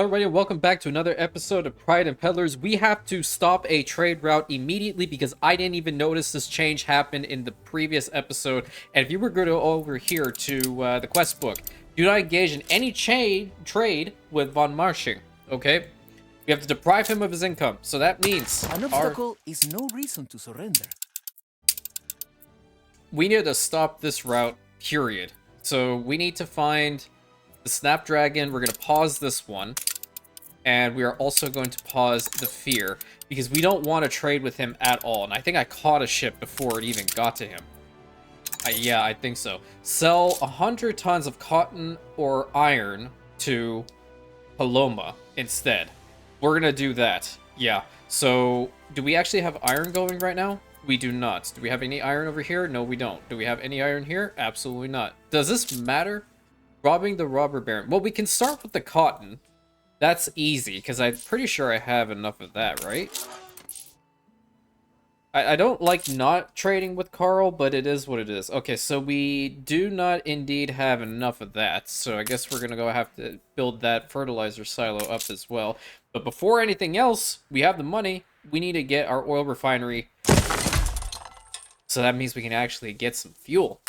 everybody, and welcome back to another episode of Pride and Peddlers. We have to stop a trade route immediately because I didn't even notice this change happened in the previous episode. And if you were going to go over here to the quest book, do not engage in any trade with Von Marsching, okay? We have to deprive him of his income, so that means An obstacle is no reason to surrender. we need to stop this route, period. So we need to find the Snapdragon. We're going to pause this one. And we are also going to pause the Fear, because we don't want to trade with him at all. And I think I caught a ship before it even got to him. Yeah, I think so. Sell 100 tons of cotton or iron to Paloma instead. We're going to do that. Yeah. So, do we actually have iron going right now? We do not. Do we have any iron over here? No, we don't. Do we have any iron here? Absolutely not. Does this matter? Robbing the robber baron. Well, we can start with the cotton. That's easy, because I'm pretty sure I have enough of that, right? I don't like not trading with Carl, but it is what it is. Okay, so we do not indeed have enough of that, so I guess we're going to have to build that fertilizer silo up as well. But before anything else, we have the money. We need to get our oil refinery, so that means we can actually get some fuel.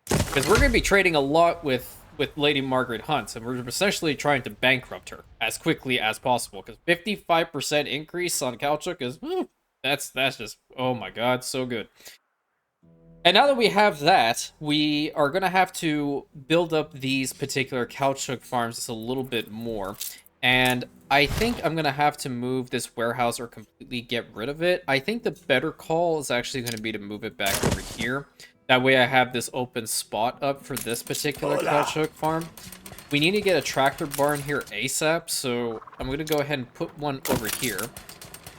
Because we're going to be trading a lot with Lady Margaret Hunt, and we're essentially trying to bankrupt her as quickly as possible, because 55% increase on Calchuk is, that's just, oh my god, so good. And now that we have that, we are going to have to build up these particular Calchuk farms just a little bit more, and I think I'm going to have to move this warehouse or completely get rid of it. I think the better call is actually going to be to move it back over here. That way I have this open spot up for this particular Calchuk farm. We need to get a tractor barn here ASAP, so I'm going to go ahead and put one over here.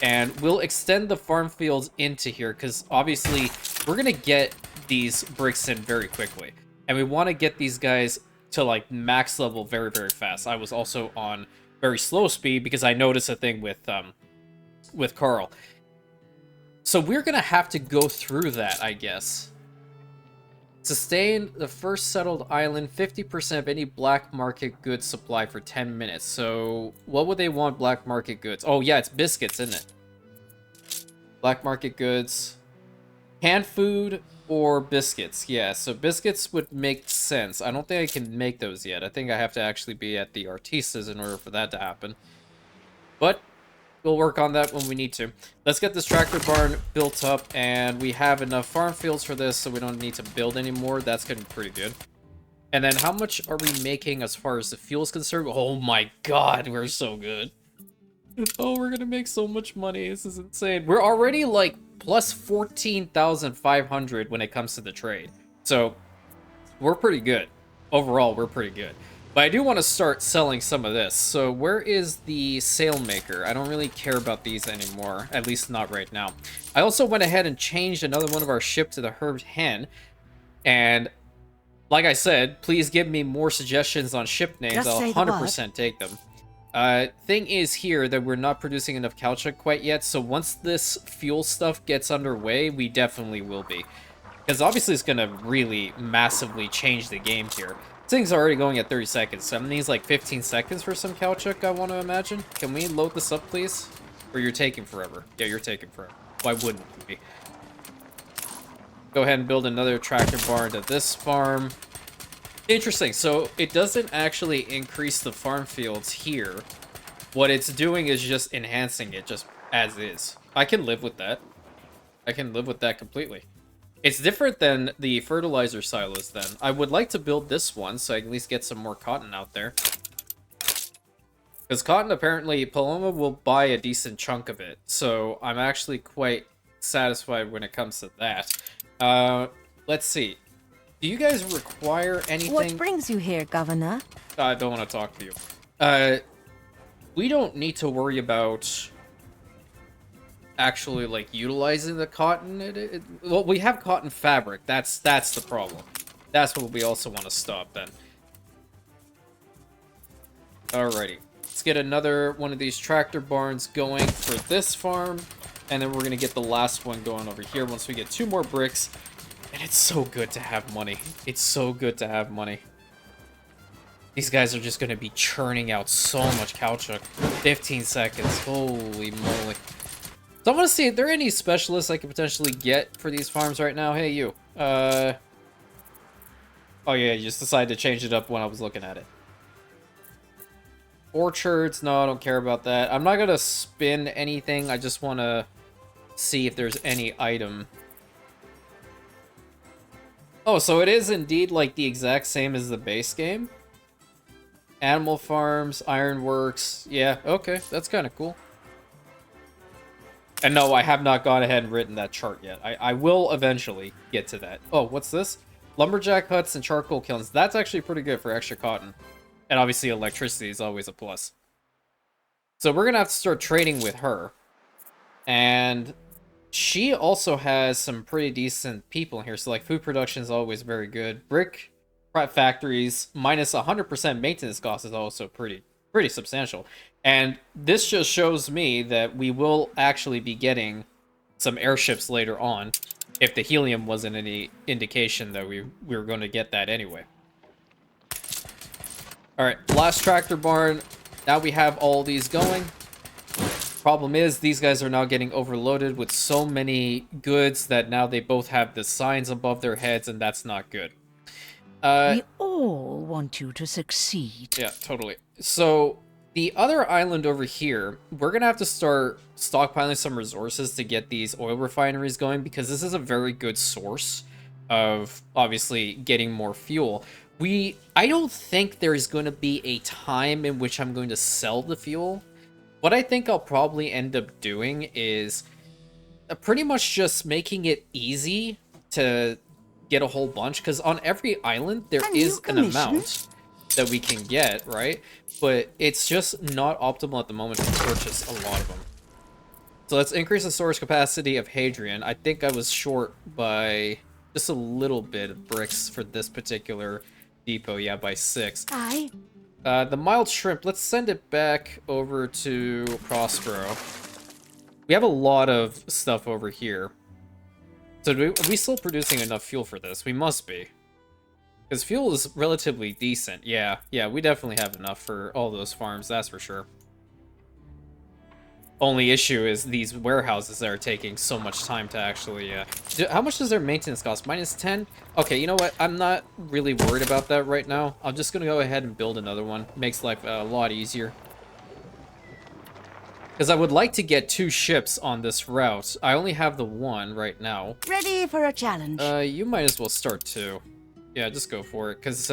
And we'll extend the farm fields into here, because obviously we're going to get these bricks in very quickly. And we want to get these guys to like max level very, very fast. I was also on very slow speed because I noticed a thing with Carl. So we're going to have to go through that, I guess. Sustain the first settled island 50% of any black market goods supply for 10 minutes. So, what would they want black market goods? Oh, yeah, it's biscuits, isn't it? Black market goods. Canned food or biscuits. Yeah, so biscuits would make sense. I don't think I can make those yet. I think I have to actually be at the Artistas in order for that to happen. But we'll work on that when we need to. Let's get this tractor barn built up, and we have enough farm fields for this, so we don't need to build anymore. That's getting pretty good. And then how much are we making as far as the fuel is concerned? Oh my god, we're so good. Oh, we're gonna make so much money. This is insane. We're already like plus 14,500 when it comes to the trade. So we're pretty good. Overall, we're pretty good. But I do want to start selling some of this. So where is the sail maker? I don't really care about these anymore. At least not right now. I also went ahead and changed another one of our ships to the Herb Hen. And like I said, please give me more suggestions on ship names. I'll 100% take them. Thing is here that we're not producing enough Calchuk quite yet. So once this fuel stuff gets underway, we definitely will be. Because obviously it's going to really massively change the game here. This thing's already going at 30 seconds, so it needs like 15 seconds for some Calchuk, I want to imagine. Can we load this up, please? Or you're taking forever? Yeah, you're taking forever. Why wouldn't you be? Go ahead and build another tractor barn to this farm. Interesting, so it doesn't actually increase the farm fields here. What it's doing is just enhancing it, just as is. I can live with that. I can live with that completely. It's different than the fertilizer silos then. I would like to build this one so I can at least get some more cotton out there. Because cotton, apparently, Paloma will buy a decent chunk of it. So I'm actually quite satisfied when it comes to that. Let's see. Do you guys require anything? What brings you here, Governor? I don't want to talk to you. We don't need to worry about actually like utilizing the cotton. Well, we have cotton fabric. That's the problem. That's what we also want to stop then. Alrighty, let's get another one of these tractor barns going for this farm, and then we're gonna get the last one going over here once we get 2 more bricks. And it's so good to have money. It's so good to have money. These guys are just going to be churning out so much caoutchouc. 15 seconds. Holy moly. So I want to see if there are any specialists I could potentially get for these farms right now. Hey, you. Oh, yeah, you just decided to change it up when I was looking at it. Orchards. No, I don't care about that. I'm not going to spin anything. I just want to see if there's any item. Oh, so it is indeed like the exact same as the base game. Animal farms, ironworks. Yeah, okay, that's kind of cool. And no, I have not gone ahead and written that chart yet. I will eventually get to that. Oh, what's this? Lumberjack huts and charcoal kilns. That's actually pretty good for extra cotton. And obviously electricity is always a plus. So we're going to have to start trading with her. And she also has some pretty decent people in here. So like food production is always very good. Brick factories minus 100% maintenance cost is also pretty substantial. And this just shows me that we will actually be getting some airships later on, if the helium wasn't any indication that we were going to get that anyway. Alright, last tractor barn. Now we have all these going. Problem is, these guys are now getting overloaded with so many goods that now they both have the signs above their heads, and that's not good. We all want you to succeed. Yeah, totally. So, the other island over here, we're going to have to start stockpiling some resources to get these oil refineries going, because this is a very good source of, obviously, getting more fuel. I don't think there's going to be a time in which I'm going to sell the fuel. What I think I'll probably end up doing is pretty much just making it easy to get a whole bunch, because on every island there is an amount that we can get, right? But it's just not optimal at the moment to purchase a lot of them. So let's increase the storage capacity of Hadrian. I think I was short by just a little bit of bricks for this particular depot. Yeah, by 6. Aye. The mild shrimp, let's send it back over to Prospero. We have a lot of stuff over here. So are we still producing enough fuel for this? We must be. Because fuel is relatively decent. Yeah, we definitely have enough for all those farms, that's for sure. Only issue is these warehouses that are taking so much time to actually... how much does their maintenance cost? Minus 10? Okay, you know what? I'm not really worried about that right now. I'm just going to go ahead and build another one. Makes life a lot easier. Because I would like to get 2 ships on this route. I only have the 1 right now. Ready for a challenge. You might as well start 2. Yeah, just go for it. Because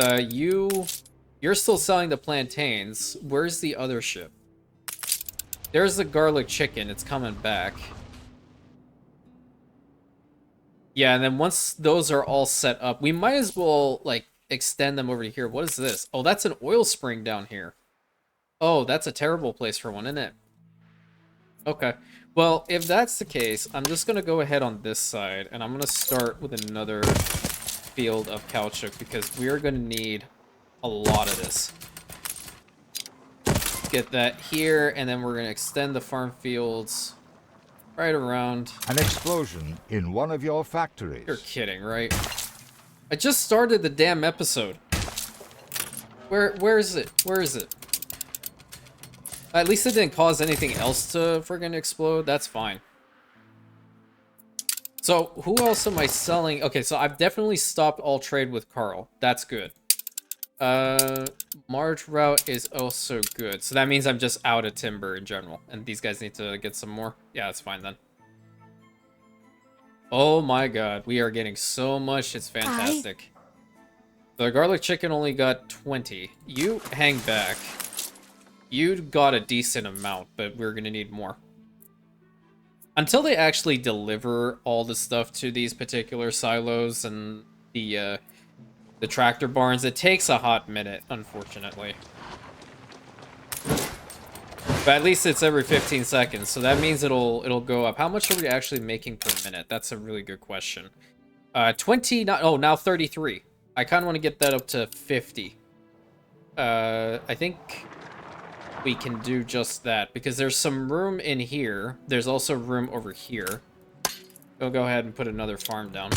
you're still selling the plantains. Where's the other ship? There's the garlic chicken. It's coming back. Yeah, and then once those are all set up, we might as well, like, extend them over to here. What is this? Oh, that's an oil spring down here. Oh, that's a terrible place for one, isn't it? Okay. Well, if that's the case, I'm just going to go ahead on this side, and I'm going to start with another field of caoutchouc, because we are going to need a lot of this. Get that here, and then we're going to extend the farm fields right around. An explosion in one of your factories. You're kidding, right? I just started the damn episode. Where is it? Where is it? At least it didn't cause anything else to friggin' explode. That's fine. So, who else am I selling? Okay, so I've definitely stopped all trade with Carl. That's good. Marge route is also good. So that means I'm just out of timber in general. And these guys need to get some more. Yeah, that's fine then. Oh my god, we are getting so much. It's fantastic. The garlic chicken only got 20. You hang back. You got a decent amount, but we're gonna need more. Until they actually deliver all the stuff to these particular silos and the tractor barns, it takes a hot minute, unfortunately. But at least it's every 15 seconds, so that means it'll go up. How much are we actually making per minute? That's a really good question. 20, now 33. I kind of want to get that up to 50. I think we can do just that, because there's some room in here. There's also room over here. We'll go ahead and put another farm down.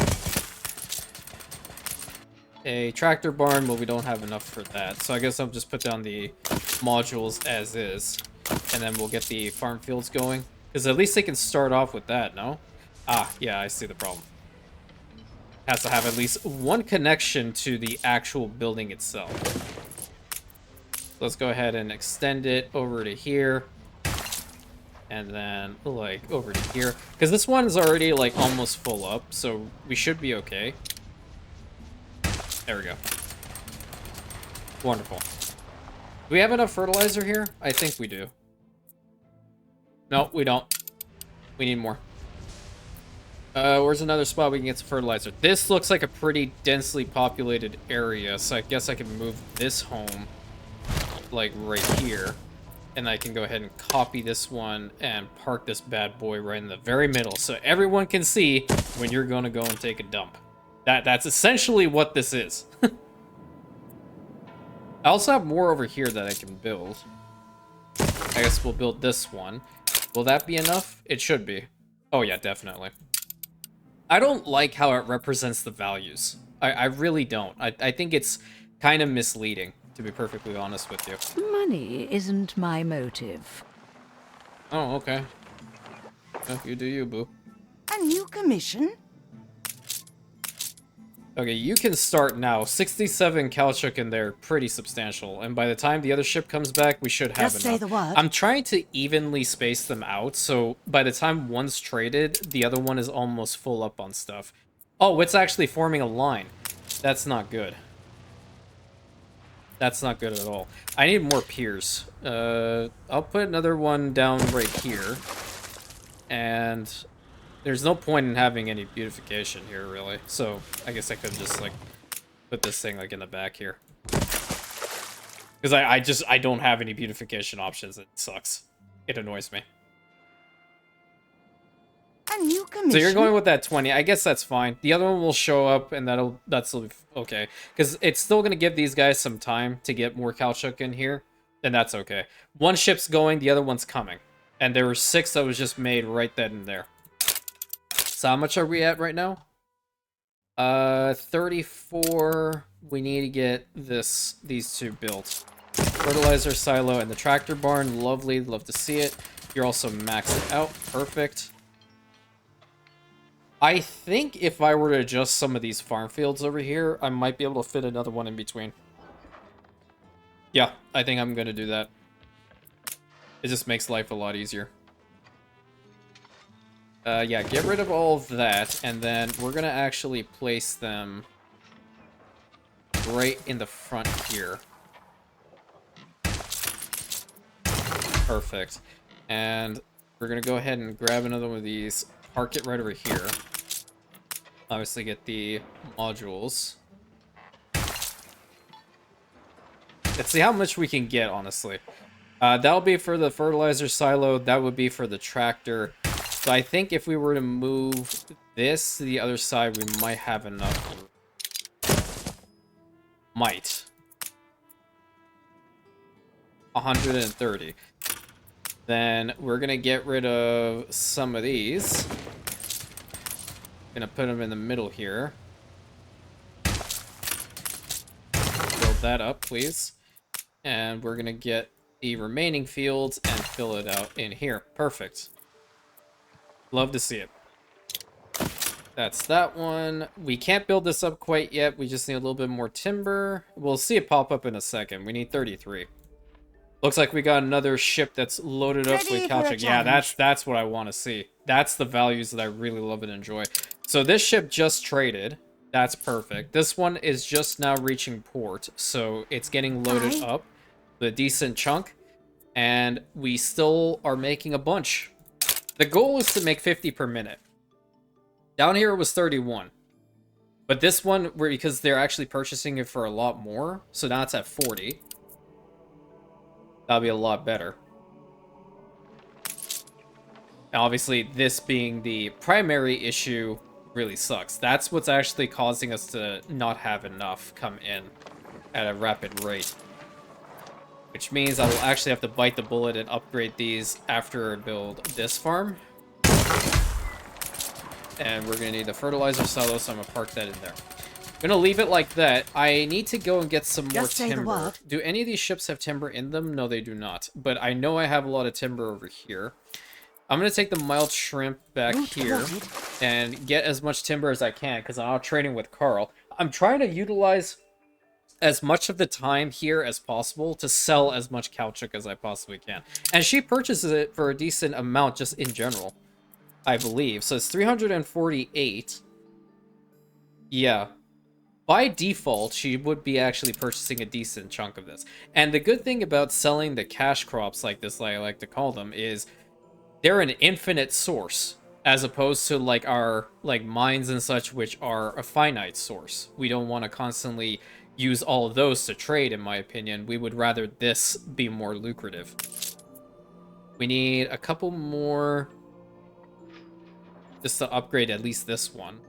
a tractor barn. Well, we don't have enough for that. So I guess I'll just put down the modules as is. And then we'll get the farm fields going. Because at least they can start off with that, no? Ah, yeah, I see the problem. Has to have at least one connection to the actual building itself. Let's go ahead and extend it over to here. And then, like, over to here. Because this one's already, like, almost full up. So we should be okay. There we go. Wonderful. Do we have enough fertilizer here? I think we do. No, we don't. We need more. Where's another spot we can get some fertilizer? This looks like a pretty densely populated area, so I guess I can move this home, like, right here. And I can go ahead and copy this one and park this bad boy right in the very middle, so everyone can see when you're gonna go and take a dump. That's essentially what this is. I also have more over here that I can build. I guess we'll build this one. Will that be enough? It should be. Oh yeah, definitely. I don't like how it represents the values. I really don't. I think it's kind of misleading, to be perfectly honest with you. Money isn't my motive. Oh, okay. Oh, you do you, boo. A new commission? Okay, you can start now. 67 Calchuk in there, pretty substantial. And by the time the other ship comes back, we should have Just enough. say the word. I'm trying to evenly space them out, so by the time one's traded, the other one is almost full up on stuff. Oh, it's actually forming a line. That's not good. That's not good at all. I need more piers. I'll put another one down right here. And there's no point in having any beautification here, really. So I guess I could just, like, put this thing, like, in the back here. Because I don't have any beautification options. It sucks. It annoys me. A new commission? So you're going with that 20. I guess that's fine. The other one will show up, and that's okay. Because it's still going to give these guys some time to get more Calchuk in here. And that's okay. One ship's going, the other one's coming. And there were 6 that was just made right then and there. So how much are we at right now? 34. We need to get these two built. Fertilizer silo and the tractor barn. Lovely. Love to see it. You're also maxed out. Perfect. I think if I were to adjust some of these farm fields over here, I might be able to fit another one in between. Yeah, I think I'm going to do that. It just makes life a lot easier. Yeah, get rid of all of that, and then we're gonna actually place them right in the front here. Perfect. And we're gonna go ahead and grab another one of these, park it right over here. Obviously get the modules. Let's see how much we can get, honestly. That'll be for the fertilizer silo, that would be for the tractor. So I think if we were to move this to the other side, we might have enough. Might. 130. Then we're going to get rid of some of these. Gonna put them in the middle here. Build that up, please. And we're going to get the remaining fields and fill it out in here. Perfect. Love to see it. That's that one. We can't build this up quite yet. We just need a little bit more timber. We'll see it pop up in a second. We need 33. Looks like we got another ship that's loaded up with Calchuk. Yeah, that's what I want to see. That's the values that I really love and enjoy. So this ship just traded. That's perfect. This one is just now reaching port. So it's getting loaded up with a decent chunk. And we still are making a bunch. The goal is to make 50 per minute. Down here it was 31. But this one, because they're actually purchasing it for a lot more, so now it's at 40. That'll be a lot better. Now, obviously, this being the primary issue really sucks. That's what's actually causing us to not have enough come in at a rapid rate. Which means I will actually have to bite the bullet and upgrade these after I build this farm. And we're going to need the fertilizer silo, so I'm going to park that in there. gonna leave it like that. I need to go and get some more Just say the timber. word. Do any of these ships have timber in them? No, they do not. But I know I have a lot of timber over here. I'm gonna take the mild shrimp back Route here wanted. and get as much timber as I can because I'm out trading with Carl. I'm trying to utilize as much of the time here as possible to sell as much caoutchouc as I possibly can. And she purchases it for a decent amount just in general, I believe. So it's 348. Yeah. By default, she would be actually purchasing a decent chunk of this. And the good thing about selling the cash crops like this, like I like to call them, is they're an infinite source, as opposed to like our like mines and such, which are a finite source. We don't want to constantly use all of those to trade, in my opinion. We would rather this be more lucrative. We need a couple more just to upgrade at least this one.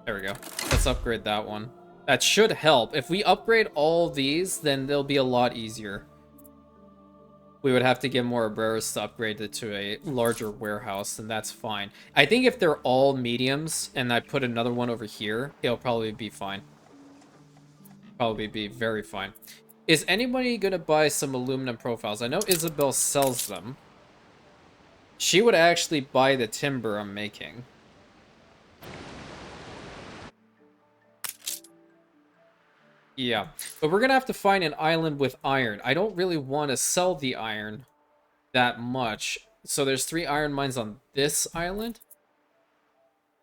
There we go. Let's upgrade that one. That should help. If we upgrade all these, then they'll be a lot easier. We would have to get more bearers to upgrade it to a larger warehouse, and that's fine. I think if they're all mediums, and I put another one over here, it'll probably be fine. Probably be very fine. Is anybody gonna buy some aluminum profiles? I know Isabel sells them. She would actually buy the timber I'm making. Yeah, but we're gonna have to find an island with iron. I don't really want to sell the iron that much. So there's 3 iron mines on this island.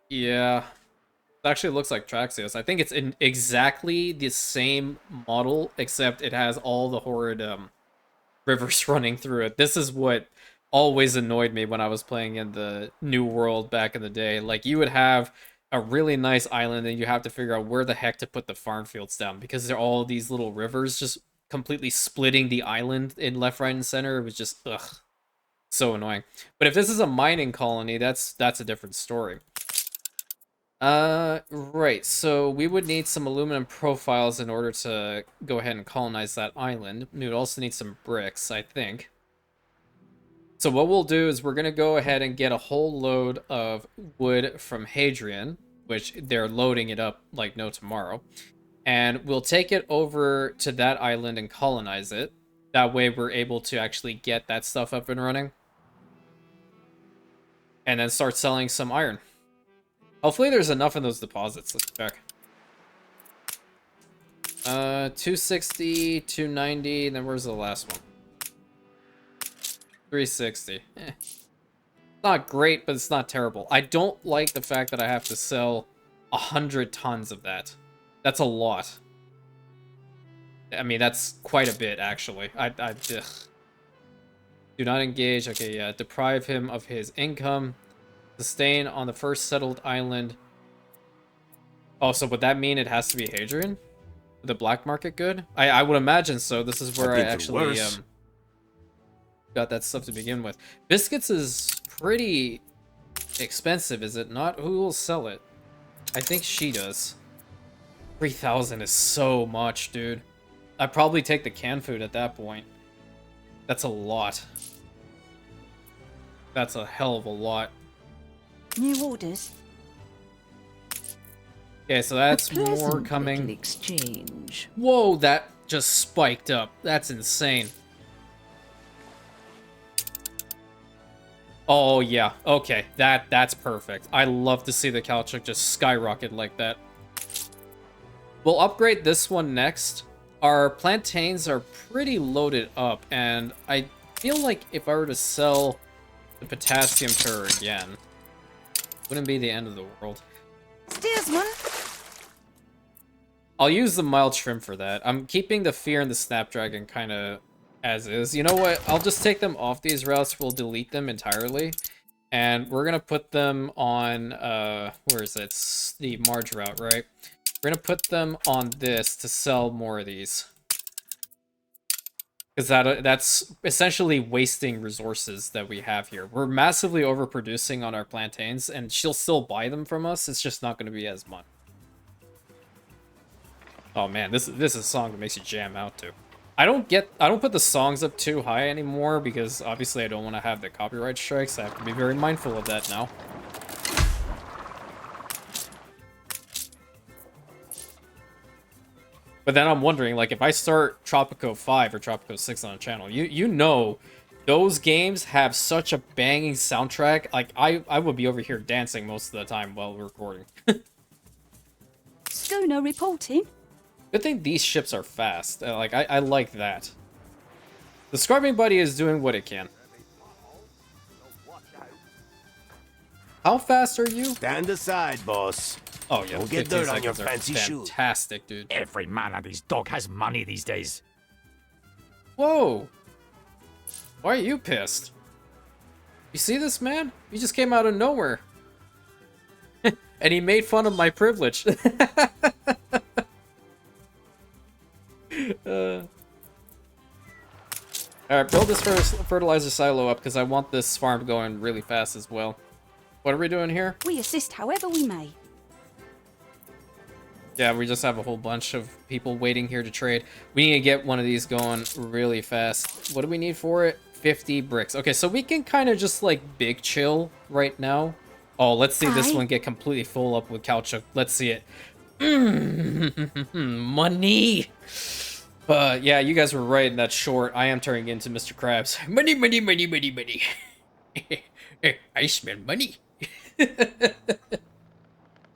Yeah, it actually looks like Traxios. I think it's in exactly the same model, except it has all the horrid rivers running through it. This is what always annoyed me when I was playing in the New World back in the day. Like, you would have a really nice island and you have to figure out where the heck to put the farm fields down because there are all these little rivers just completely splitting the island in left, right, and center. It was just, ugh, so annoying. But if this is a mining colony, that's a different story. Right, so we would need some aluminum profiles in order to go ahead and colonize that island. We would also need some bricks, I think. So what we'll do is we're going to go ahead and get a whole load of wood from Hadrian, which they're loading it up like no tomorrow. And we'll take it over to that island and colonize it. That way we're able to actually get that stuff up and running. And then start selling some iron. Hopefully there's enough in those deposits. Let's check. 260, 290, and then where's the last one? 360. It's not great, but it's not terrible. I don't like the fact that I have to sell 100 tons of that. That's a lot. I mean, that's quite a bit, actually. Ugh. Do not engage. Okay, yeah. Deprive him of his income. Sustain on the first settled island. Oh, so would that mean it has to be Hadrian? The black market good? I would imagine so. This is where I actually got that stuff to begin with. Biscuits is pretty expensive, is it not? Who will sell it? I think she does. 3,000 is so much, dude. I'd probably take the canned food at that point. That's a lot. That's a hell of a lot. New orders. Okay, so that's A more pleasant coming. little exchange. Whoa, that just spiked up. That's insane. Oh, yeah. Okay, that's perfect. I love to see the caoutchouc just skyrocket like that. We'll upgrade this one next. Our plantains are pretty loaded up, and I feel like if I were to sell the potassium to her again, wouldn't be the end of the world. Steersman. I'll use the mild shrimp for that. I'm keeping the fear and the snapdragon kind of as is. You know what? I'll just take them off these routes. We'll delete them entirely. And we're going to put them on, where is it? It's the Marge route, right? We're going to put them on this to sell more of these. Because that's essentially wasting resources that we have here. We're massively overproducing on our plantains, and she'll still buy them from us. It's just not going to be as much. Oh man, this is a song that makes you jam out to. I don't put the songs up too high anymore because obviously I don't want to have the copyright strikes. I have to be very mindful of that now. But then I'm wondering, like, if I start Tropico 5 or Tropico 6 on a channel, you know, those games have such a banging soundtrack. Like, I would be over here dancing most of the time while we're recording. Schooner reporting. Good thing these ships are fast. Like, I like that. The Scrubbing Buddy is doing what it can. How fast are you? Stand aside, boss. Oh, yeah. Don't get 15 dirt on your seconds are fancy shoe. fantastic, dude. Every man and his dog has money these days. Whoa! Why are you pissed? You see this, man? He just came out of nowhere. And he made fun of my privilege. Alright, build this fertilizer silo up because I want this farm going really fast as well. What are we doing here? We assist however we may. Yeah, we just have a whole bunch of people waiting here to trade. We need to get one of these going really fast. What do we need for it? 50 bricks. Okay, so we can kind of just, like, big chill right now. Oh, let's see this one get completely full up with caoutchouc. Let's see it. Money! Yeah, you guys were right in that short. I am turning into Mr. Krabs. Money, money, money, money, money. I smell money.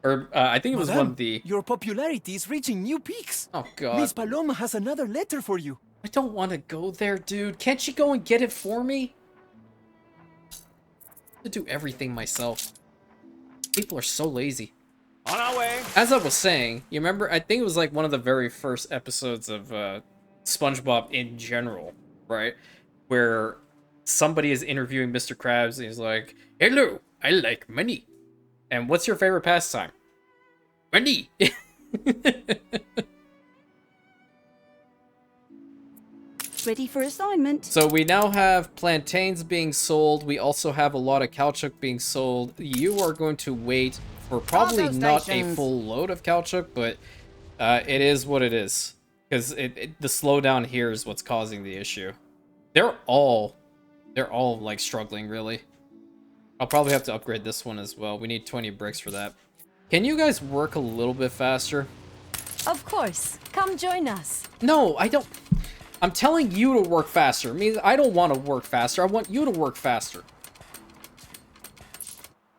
Or, I think it was one of the... Your popularity is reaching new peaks. Oh, God. Miss Paloma has another letter for you. I don't want to go there, dude. Can't you go and get it for me? To do everything myself. People are so lazy. On our way. As I was saying, you remember, I think it was like one of the very first episodes of SpongeBob in general, right? Where somebody is interviewing Mr. Krabs and he's like, "Hello, I like money. And what's your favorite pastime?" Money. Ready for assignment. So we now have plantains being sold. We also have a lot of caoutchouc being sold. You are going to wait for probably not a full load of caoutchouc, but it is what it is. Because the slowdown here is what's causing the issue. They're all like struggling, really. I'll probably have to upgrade this one as well. We need 20 bricks for that. Can you guys work a little bit faster? Of course. Come join us. No, I don't. I'm telling you to work faster. I mean, I don't want to work faster. I want you to work faster.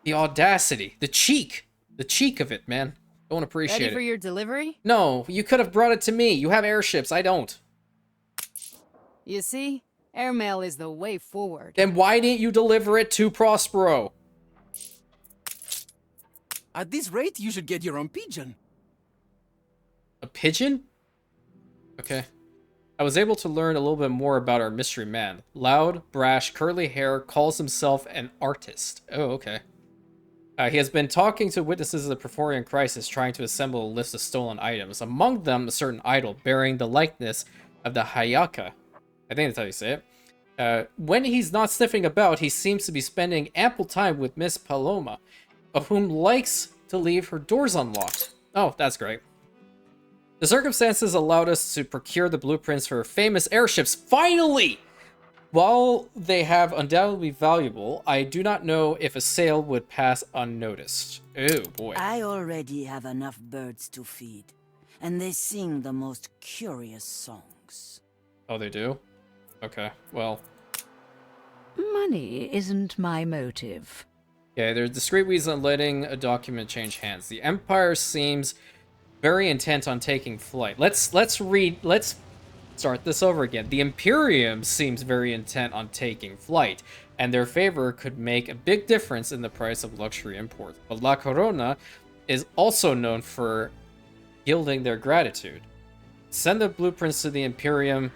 The audacity, the cheek of it, man. Don't appreciate Ready for it. your delivery? No, you could have brought it to me. You have airships. I don't. You see, airmail is the way forward. Then why didn't you deliver it to Prospero? At this rate, you should get your own pigeon. A pigeon? Okay. I was able to learn a little bit more about our mystery man. Loud, brash, curly hair, calls himself an artist. Oh, okay. He has been talking to witnesses of the Porphyrian crisis, trying to assemble a list of stolen items. Among them, a certain idol bearing the likeness of the Hayaka. I think that's how you say it. When he's not sniffing about, he seems to be spending ample time with Miss Paloma, of whom likes to leave her doors unlocked. Oh, that's great. The circumstances allowed us to procure the blueprints for famous airships. Finally! While they have undoubtedly valuable, I do not know if a sale would pass unnoticed. Oh, boy. I already have enough birds to feed, and they sing the most curious songs. Oh, they do? Okay, well. Money isn't my motive. Yeah, there's discreet reason on letting a document change hands. The Empire seems very intent on taking flight. Let's start this over again. The Imperium seems very intent on taking flight, and their favor could make a big difference in the price of luxury imports. But La Corona is also known for gilding their gratitude. Send the blueprints to the Imperium.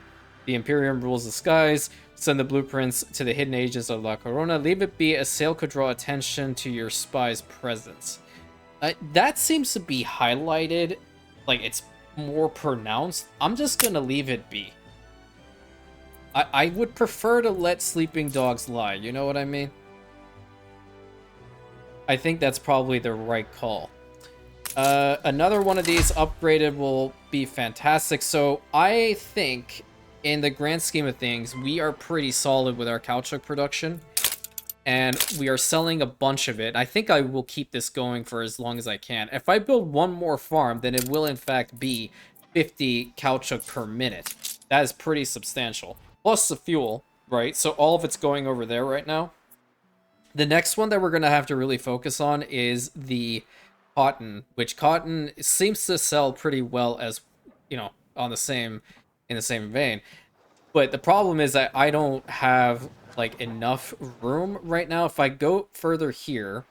The Imperium rules the skies. Send the blueprints to the hidden agents of La Corona. Leave it be. A sale could draw attention to your spy's presence. That seems to be highlighted, like it's more pronounced. I'm just gonna leave it be. I would prefer to let sleeping dogs lie, you know what I mean? I think that's probably the right call. Another one of these upgraded will be fantastic. So I think in the grand scheme of things, we are pretty solid with our caoutchouc production. And we are selling a bunch of it. I think I will keep this going for as long as I can. If I build one more farm, then it will in fact be 50 caoutchouc per minute. That is pretty substantial. Plus the fuel, right? So all of it's going over there right now. The next one that we're going to have to really focus on is the cotton, which cotton seems to sell pretty well as, you know, in the same vein. But the problem is that I don't have like enough room right now. If I go further here,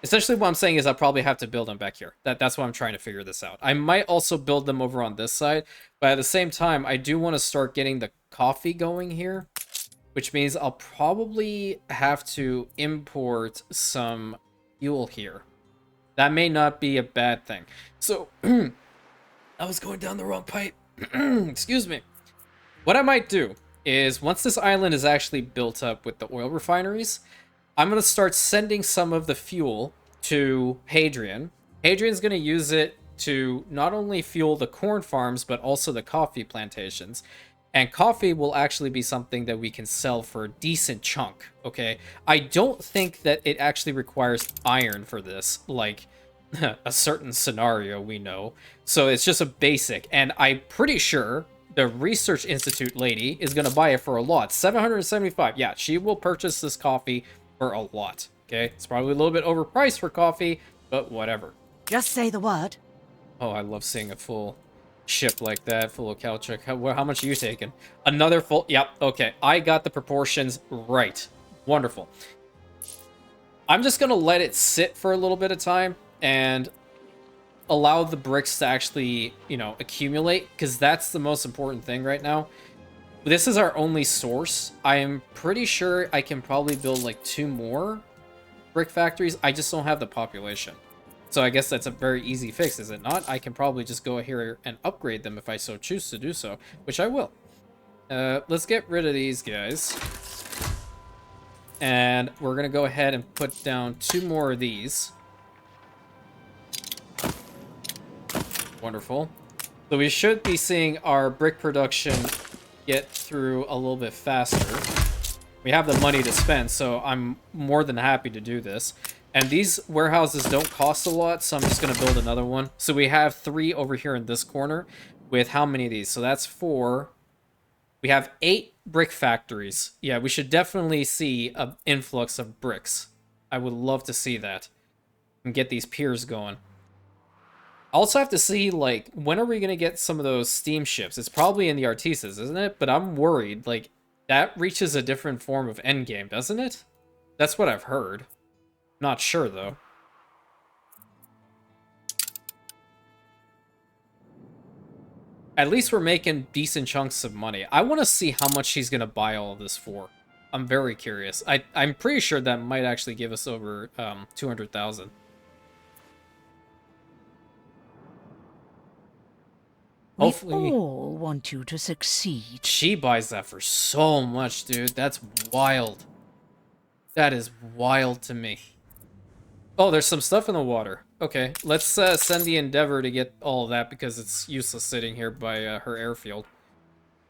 essentially what I'm saying is I probably have to build them back here. That's why I'm trying to figure this out. I might also build them over on this side, but at the same time, I do want to start getting the coffee going here, which means I'll probably have to import some fuel here. That may not be a bad thing. So, I was going down the wrong pipe. Excuse me. What I might do is, once this island is actually built up with the oil refineries, I'm going to start sending some of the fuel to Hadrian. Hadrian's going to use it to not only fuel the corn farms, but also the coffee plantations. And coffee will actually be something that we can sell for a decent chunk, okay? I don't think that it actually requires iron for this, like a certain scenario we know. So it's just a basic, and I'm pretty sure the Research Institute lady is going to buy it for a lot. 775. Yeah, she will purchase this coffee for a lot, okay? It's probably a little bit overpriced for coffee, but whatever. Just say the word. Oh, I love seeing a full ship like that, full of caoutchouc. How much are you taking? Another full... Yep, okay. I got the proportions right. Wonderful. I'm just going to let it sit for a little bit of time and allow the bricks to actually, you know, accumulate, because that's the most important thing right now. This is our only source. I am pretty sure I can probably build like 2 more brick factories. I just don't have the population. So I guess that's a very easy fix, is it not? I can probably just go here and upgrade them if I so choose to do so, which I will. Let's get rid of these guys. And we're going to go ahead and put down 2 more of these. Wonderful. So we should be seeing our brick production get through a little bit faster. We have the money to spend, so I'm more than happy to do this. And these warehouses don't cost a lot, so I'm just going to build another one. So we have 3 over here in this corner with how many of these? So that's 4. We have 8 brick factories. Yeah, we should definitely see an influx of bricks. I would love to see that and get these piers going. I also have to see, like, when are we going to get some of those steamships? It's probably in the Artisas, isn't it? But I'm worried, like, that reaches a different form of endgame, doesn't it? That's what I've heard. Not sure, though. At least we're making decent chunks of money. I want to see how much she's going to buy all of this for. I'm very curious. I'm pretty sure that might actually give us over 200,000. Hopefully, we all want you to succeed. She buys that for so much, dude. That's wild. That is wild to me. Oh, there's some stuff in the water. Okay, let's send the Endeavor to get all of that because it's useless sitting here by her airfield.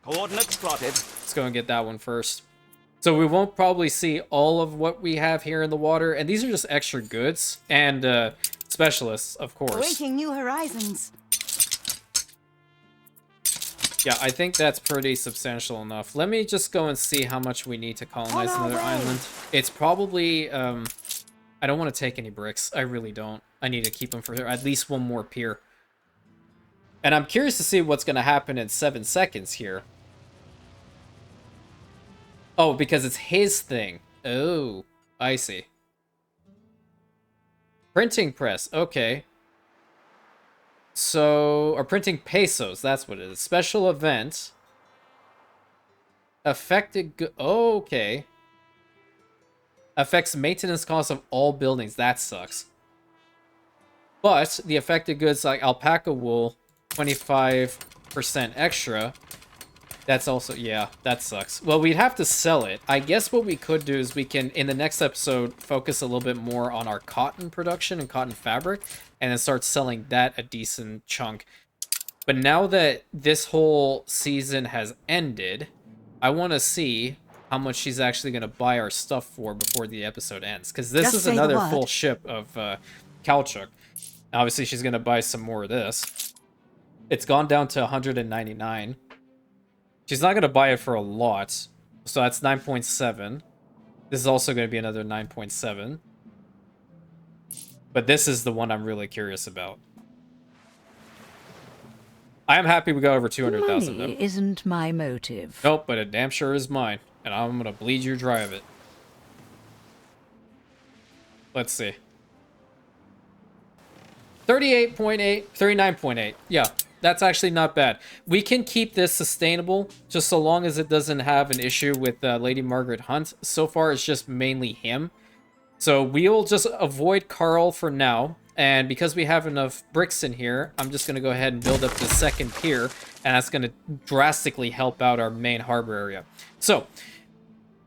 Coordinates plotted. Let's go and get that one first. So we won't probably see all of what we have here in the water, and these are just extra goods and specialists, of course. Breaking new horizons. Yeah, I think that's pretty substantial enough. Let me just go and see how much we need to colonize another island. It's probably, I don't want to take any bricks. I really don't. I need to keep them for at least 1 more pier. And I'm curious to see what's going to happen in 7 seconds here. Oh, because it's his thing. Oh, I see. Printing press. Okay. So, or printing pesos, that's what it is. Special event. Affected, oh, okay. Affects maintenance costs of all buildings, that sucks. But, the affected goods like alpaca wool, 25% extra. That's also, yeah, that sucks. Well, we'd have to sell it. I guess what we could do is we can, in the next episode, focus a little bit more on our cotton production and cotton fabric, and then start selling that a decent chunk. But now that this whole season has ended, I want to see how much she's actually going to buy our stuff for before the episode ends. Because this is another full ship of caoutchouc. Obviously, she's going to buy some more of this. It's gone down to 199. She's not going to buy it for a lot. So that's 9.7. This is also going to be another 9.7. But this is the one I'm really curious about. I am happy we got over 200,000 though. Money isn't my motive. Nope, but it damn sure is mine. And I'm going to bleed you dry of it. Let's see. 38.8, 39.8. Yeah, that's actually not bad. We can keep this sustainable just so long as it doesn't have an issue with Lady Margaret Hunt. So far, it's just mainly him. So we'll just avoid Carl for now. And because we have enough bricks in here, I'm just going to go ahead and build up the second pier. And that's going to drastically help out our main harbor area. So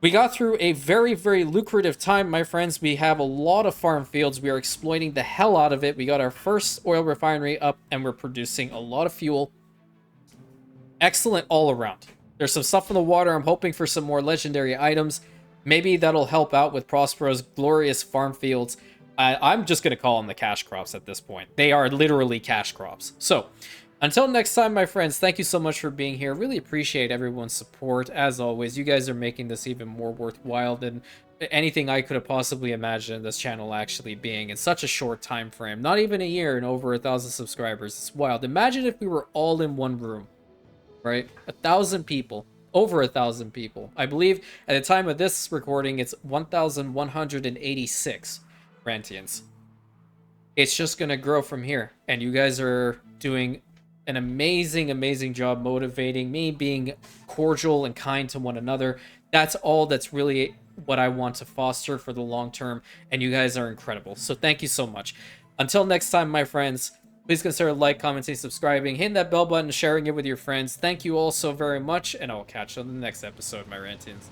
we got through a very, very lucrative time, my friends. We have a lot of farm fields. We are exploiting the hell out of it. We got our first oil refinery up, and we're producing a lot of fuel. Excellent all around. There's some stuff in the water. I'm hoping for some more legendary items. Maybe that'll help out with Prospero's glorious farm fields. I'm just going to call them the cash crops at this point. They are literally cash crops. So, until next time, my friends, thank you so much for being here. Really appreciate everyone's support. As always, you guys are making this even more worthwhile than anything I could have possibly imagined this channel actually being in such a short time frame. Not even a year and over 1,000 subscribers. It's wild. Imagine if we were all in one room, right? 1,000 people. Over 1,000 people. I believe at the time of this recording, it's 1,186 Rantians. It's just going to grow from here. And you guys are doing an amazing, amazing job motivating me, being cordial and kind to one another. That's all that's really what I want to foster for the long term. And you guys are incredible. So thank you so much. Until next time, my friends, please consider like, commenting, subscribing, hitting that bell button, sharing it with your friends. Thank you all so very much. And I will catch you on the next episode, my Rantians.